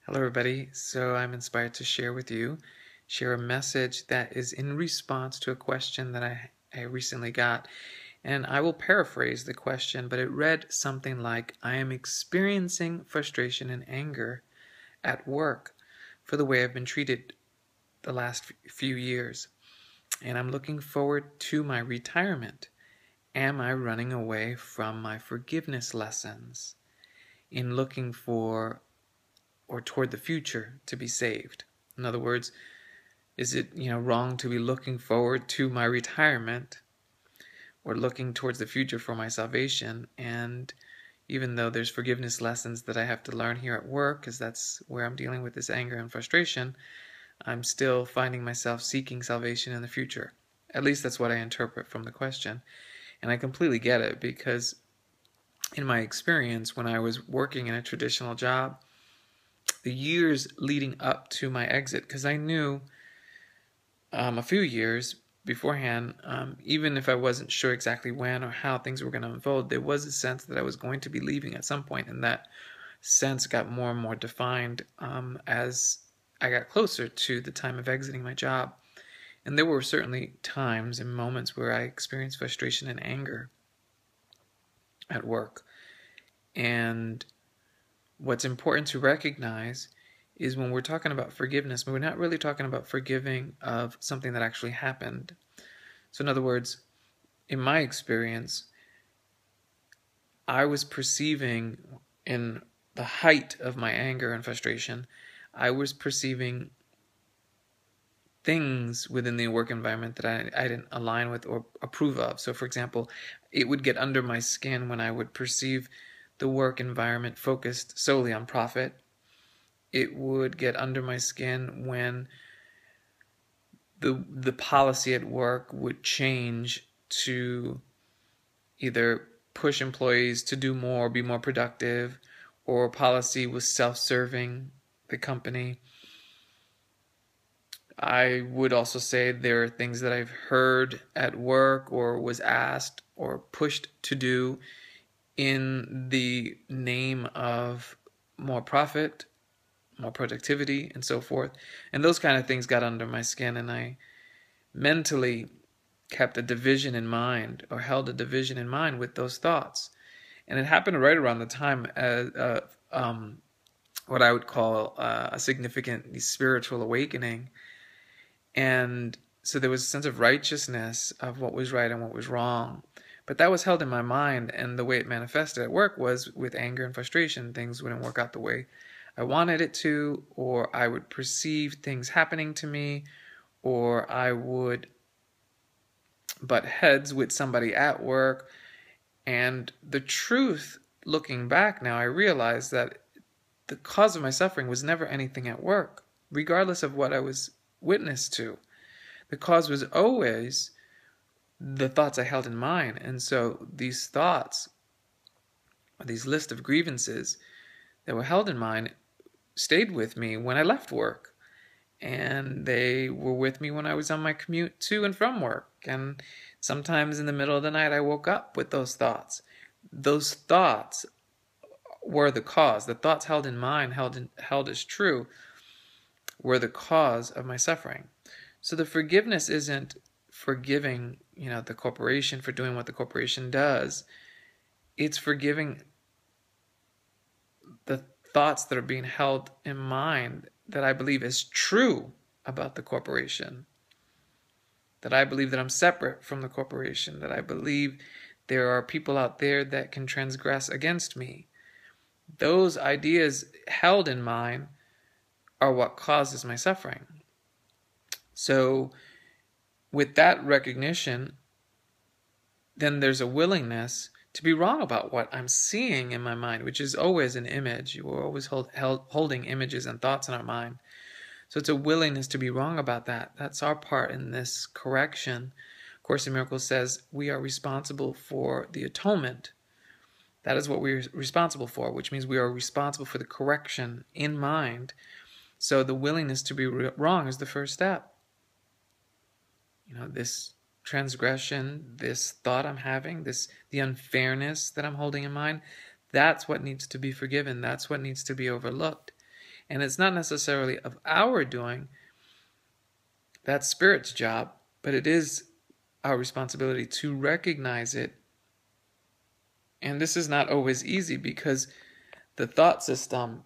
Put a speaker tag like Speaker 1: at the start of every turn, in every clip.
Speaker 1: Hello everybody. So I'm inspired to share a message that is in response to a question that I recently got. And I will paraphrase the question, but it read something like, I am experiencing frustration and anger at work for the way I've been treated the last few years. And I'm looking forward to my retirement. Am I running away from my forgiveness lessons in looking for or toward the future to be saved? In other words, is it wrong to be looking forward to my retirement or looking towards the future for my salvation? And even though there's forgiveness lessons that I have to learn here at work, because that's where I'm dealing with this anger and frustration, I'm still finding myself seeking salvation in the future. At least that's what I interpret from the question. And I completely get it, because in my experience, when I was working in a traditional job, the years leading up to my exit, because I knew a few years beforehand, even if I wasn't sure exactly when or how things were going to unfold, there was a sense that I was going to be leaving at some point, and that sense got more and more defined as I got closer to the time of exiting my job. And there were certainly times and moments where I experienced frustration and anger at work. And what's important to recognize is when we're talking about forgiveness, we're not really talking about forgiving of something that actually happened. So in other words, in my experience, I was perceiving, in the height of my anger and frustration, I was perceiving things within the work environment that I didn't align with or approve of. So for example, it would get under my skin when I would perceive the work environment focused solely on profit. It would get under my skin when the policy at work would change to either push employees to do more, be more productive, or policy was self-serving the company. I would also say there are things that I've heard at work or was asked or pushed to do in the name of more profit, more productivity, and so forth. And those kind of things got under my skin, and I mentally kept a division in mind, or held a division in mind with those thoughts. And it happened right around the time as what I would call a significant spiritual awakening. And so there was a sense of righteousness of what was right and what was wrong. But that was held in my mind, and the way it manifested at work was with anger and frustration. Things wouldn't work out the way I wanted it to, or I would perceive things happening to me, or I would butt heads with somebody at work. And the truth, looking back now, I realized that the cause of my suffering was never anything at work, regardless of what I was witness to. The cause was always the thoughts I held in mind. And so these thoughts, these list of grievances that were held in mind, stayed with me when I left work. And they were with me when I was on my commute to and from work. And sometimes in the middle of the night, I woke up with those thoughts. Those thoughts were the cause. The thoughts held in mind, held as true, were the cause of my suffering. So the forgiveness isn't forgiving, the corporation for doing what the corporation does. It's forgiving the thoughts that are being held in mind that I believe is true about the corporation. That I believe that I'm separate from the corporation. That I believe there are people out there that can transgress against me. Those ideas held in mind are what causes my suffering. So with that recognition, then there's a willingness to be wrong about what I'm seeing in my mind, which is always an image. We're always holding images and thoughts in our mind. So it's a willingness to be wrong about that. That's our part in this correction. Course in Miracles says we are responsible for the atonement. That is what we're responsible for, which means we are responsible for the correction in mind. So the willingness to be wrong is the first step. This transgression, this thought I'm having, the unfairness that I'm holding in mind, that's what needs to be forgiven. That's what needs to be overlooked. And it's not necessarily of our doing, that's Spirit's job, but it is our responsibility to recognize it. And this is not always easy because the thought system,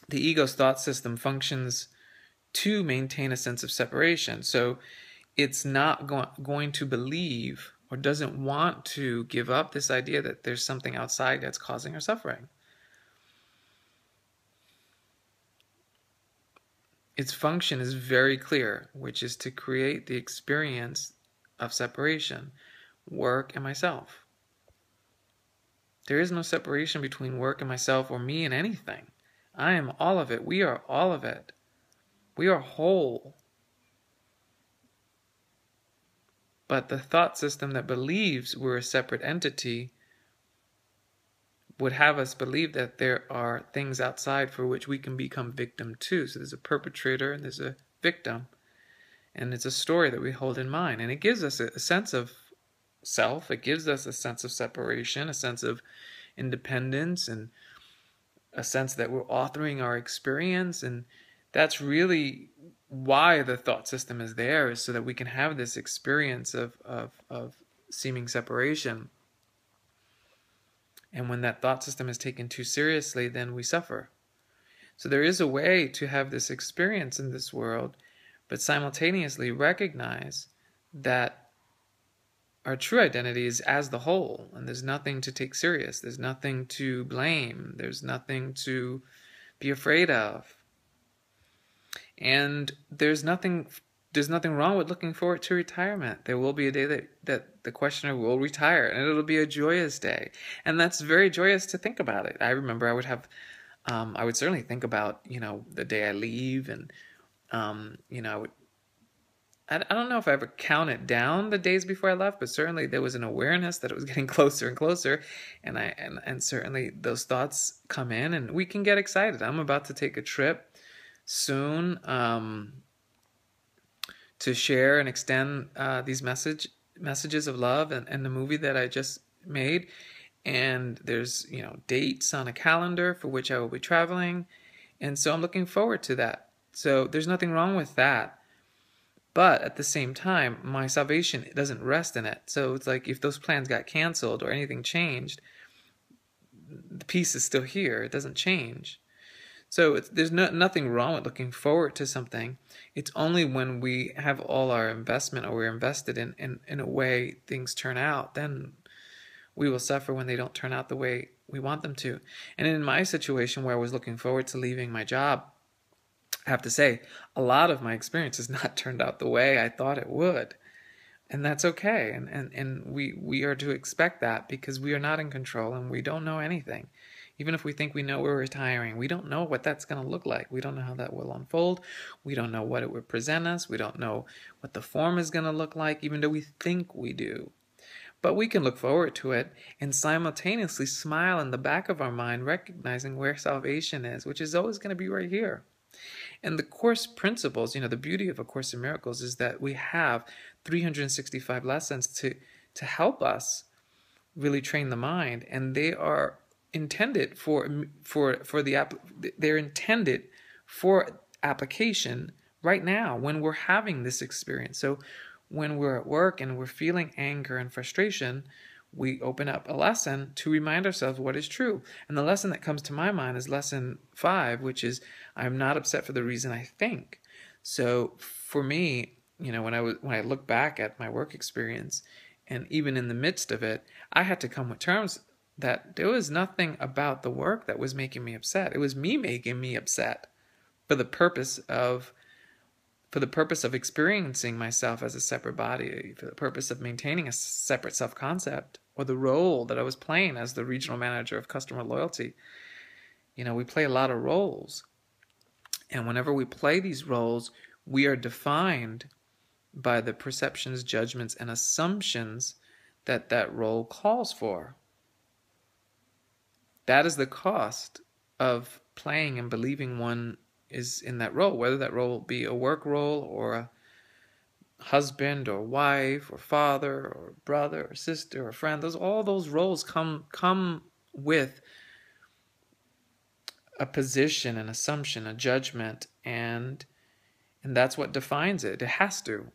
Speaker 1: the ego's thought system, functions to maintain a sense of separation. So it's not going to believe or doesn't want to give up this idea that there's something outside that's causing our suffering. Its function is very clear, which is to create the experience of separation, work and myself. There is no separation between work and myself or me and anything. I am all of it. We are all of it. We are whole. But the thought system that believes we're a separate entity would have us believe that there are things outside for which we can become victim to. So there's a perpetrator and there's a victim. And it's a story that we hold in mind. And it gives us a sense of self. It gives us a sense of separation, a sense of independence, and a sense that we're authoring our experience. And that's really why the thought system is there, is so that we can have this experience of seeming separation. And when that thought system is taken too seriously, then we suffer. So there is a way to have this experience in this world, but simultaneously recognize that our true identity is as the whole, and there's nothing to take serious. There's nothing to blame. There's nothing to be afraid of. And there's nothing wrong with looking forward to retirement. There will be a day that the questioner will retire, and it'll be a joyous day. And that's very joyous to think about it. I remember I would certainly think about, the day I leave, and, I don't know if I ever counted down the days before I left, but certainly there was an awareness that it was getting closer and closer. And certainly those thoughts come in, and we can get excited. I'm about to take a trip soon, to share and extend these messages of love and the movie that I just made. And there's, dates on a calendar for which I will be traveling. And so I'm looking forward to that. So there's nothing wrong with that. But at the same time, my salvation doesn't rest in it. So it's like if those plans got canceled or anything changed, the peace is still here. It doesn't change. So there's nothing wrong with looking forward to something. It's only when we have all our investment, or we're invested in a way things turn out, then we will suffer when they don't turn out the way we want them to. And in my situation where I was looking forward to leaving my job, I have to say, a lot of my experience has not turned out the way I thought it would. And that's okay. And we are to expect that, because we are not in control and we don't know anything. Even if we think we know we're retiring, we don't know what that's going to look like. We don't know how that will unfold. We don't know what it would present us. We don't know what the form is going to look like, even though we think we do. But we can look forward to it and simultaneously smile in the back of our mind, recognizing where salvation is, which is always going to be right here. And the Course principles, the beauty of A Course in Miracles is that we have 365 lessons to help us really train the mind, and they are intended they're intended for application right now when we're having this experience. So when we're at work and we're feeling anger and frustration, we open up a lesson to remind ourselves what is true. And the lesson that comes to my mind is lesson 5, which is, I'm not upset for the reason I think. So for me, when I look back at my work experience, and even in the midst of it, I had to come with terms that there was nothing about the work that was making me upset. It was me making me upset for the purpose of experiencing myself as a separate body, for the purpose of maintaining a separate self-concept, or the role that I was playing as the regional manager of customer loyalty. We play a lot of roles. And whenever we play these roles, we are defined by the perceptions, judgments, and assumptions that role calls for. That is the cost of playing and believing one is in that role, whether that role be a work role or a husband or wife or father or brother or sister or friend. All those roles come with a position, an assumption, a judgment, and that's what defines it. It has to.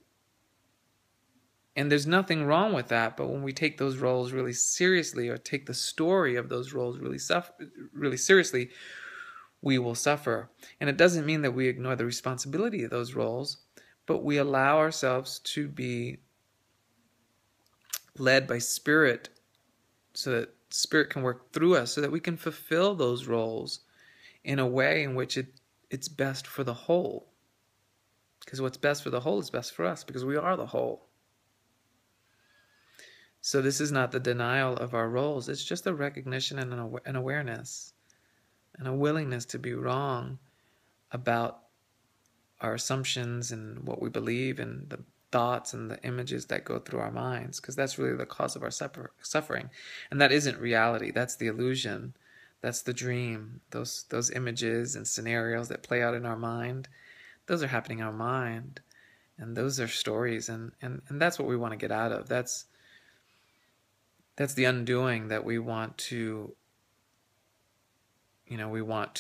Speaker 1: And there's nothing wrong with that, but when we take those roles really seriously, or take the story of those roles really seriously, we will suffer. And it doesn't mean that we ignore the responsibility of those roles, but we allow ourselves to be led by Spirit, so that Spirit can work through us, so that we can fulfill those roles in a way in which it's best for the whole. Because what's best for the whole is best for us, because we are the whole. So this is not the denial of our roles. It's just a recognition and an awareness and a willingness to be wrong about our assumptions and what we believe and the thoughts and the images that go through our minds, because that's really the cause of our suffering. And that isn't reality. That's the illusion. That's the dream. Those images and scenarios that play out in our mind, those are happening in our mind. And those are stories. And that's what we want to get out of. That's the undoing that we want to, we want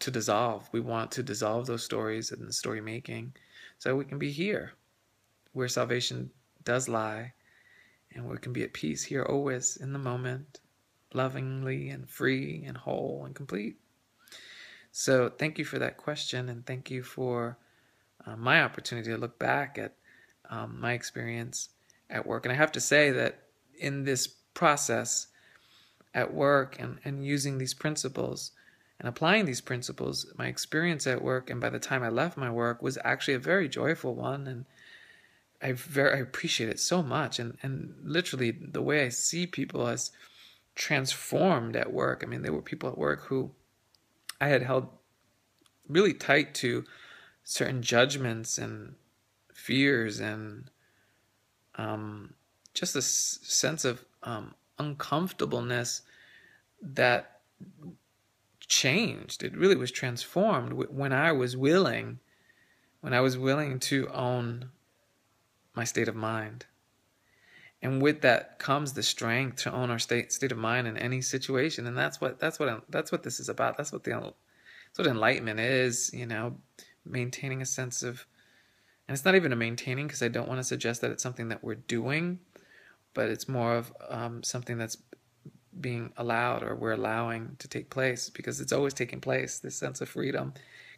Speaker 1: to dissolve. We want to dissolve those stories and the story making, so we can be here where salvation does lie, and we can be at peace here always in the moment, lovingly and free and whole and complete. So thank you for that question, and thank you for my opportunity to look back at my experience at work. And I have to say that in this process at work and using these principles and applying these principles, my experience at work, and by the time I left my work, was actually a very joyful one. And I appreciate it so much. And literally the way I see people as transformed at work. I mean, there were people at work who I had held really tight to certain judgments and fears and just a sense of uncomfortableness that changed. It really was transformed when I was willing to own my state of mind. And with that comes the strength to own our state of mind in any situation. And that's what this is about. That's what enlightenment is, maintaining a sense of, and it's not even a maintaining, because I don't want to suggest that it's something that we're doing, but it's more of something that's being allowed, or we're allowing to take place, because it's always taking place. This sense of freedom,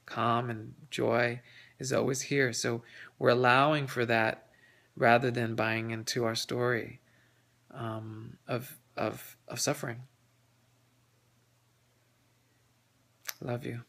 Speaker 1: calm, and joy is always here. So we're allowing for that, rather than buying into our story of suffering. Love you.